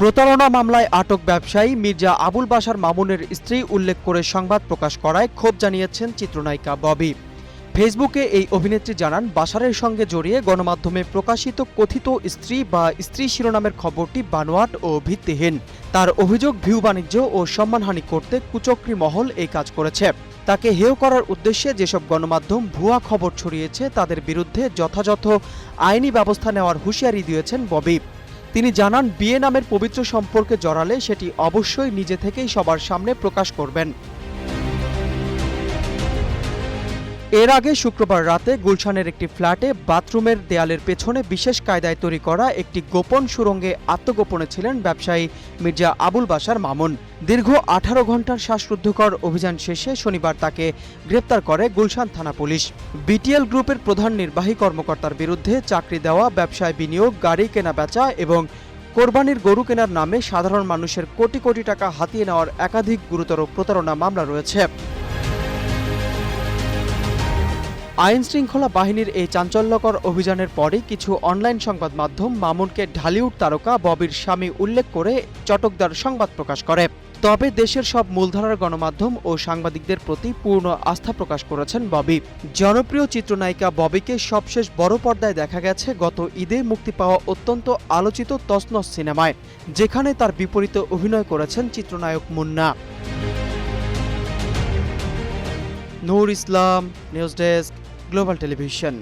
প্রতারণা মামলায় আটক ব্যবসায়ী মির্জা আবুল বাশার মামুনের স্ত্রী উল্লেখ করে সংবাদ প্রকাশ করায় ক্ষোভ জানিয়েছেন চিত্রনায়িকা ববি। ফেসবুকে এই অভিনেত্রী জানান, বাশারের সঙ্গে জড়িয়ে গণমাধ্যমে প্রকাশিত কথিত স্ত্রী বা স্ত্রী শিরোনামের খবরটি বানোয়াট ও ভিত্তিহীন। তার অভিযোগ, ভিউ বাণিজ্য ও সম্মানহানি করতে কুচক্রী মহল এই কাজ করেছে। তাকে হেয় করার উদ্দেশ্যে যেসব গণমাধ্যম ভুয়া খবর ছড়িয়েছে তাদের বিরুদ্ধে যথাযথ আইনি ব্যবস্থা নেওয়ার হুঁশিয়ারি দিয়েছেন ববি। তিনি জানান, বিয়ে নামের পবিত্র সম্পর্কে জড়ালে সেটি অবশ্যই নিজে থেকেই সবার সামনে প্রকাশ করবেন। এর আগে শুক্রবার রাতে গুলশানের একটি ফ্ল্যাটে বাথরুমের দেয়ালের পেছনে বিশেষ কায়দায় তৈরি করা একটি গোপন সুড়ঙ্গে আত্মগোপনে ছিলেন ব্যবসায়ী মির্জা আবুল বাশার মামুন। দীর্ঘ 18 ঘণ্টার শ্বাসরুদ্ধকর অভিযান শেষে শনিবার তাকে গ্রেপ্তার করে গুলশান থানা পুলিশ। বিটিএল গ্রুপের প্রধান নির্বাহী কর্মকর্তার বিরুদ্ধে চাকরি দেওয়া, ব্যবসায় বিনিয়োগ, গাড়ি কেনা বেচা এবং কোরবানির গরু কেনার নামে সাধারণ মানুষের কোটি কোটি টাকা হাতিয়ে নেওয়ার একাধিক গুরুতর প্রতারণা মামলা রয়েছে। আইনশৃঙ্খলা বাহিনীর এই চাঞ্চল্যকর অভিযানের পরই কিছু অনলাইন সংবাদ মাধ্যম মামুনকে ঢালিউড তারকা ববির স্বামী উল্লেখ করে চটকদার সংবাদ প্রকাশ করে। তবে দেশের সব মূলধারার গণমাধ্যম ও সাংবাদিকদের প্রতি পূর্ণ আস্থা প্রকাশ করেছেন ববি। জনপ্রিয় চিত্রনায়িকা ববিকে সবশেষ বড় পর্দায় দেখা গেছে গত ঈদে মুক্তি পাওয়া অত্যন্ত আলোচিত তছনছ সিনেমায়, যেখানে তার বিপরীতে অভিনয় করেছেন চিত্রনায়ক মুন্না। নূর ইসলাম, নিউজ ডেস্ক, গ্লোবাল টেলিভিশন।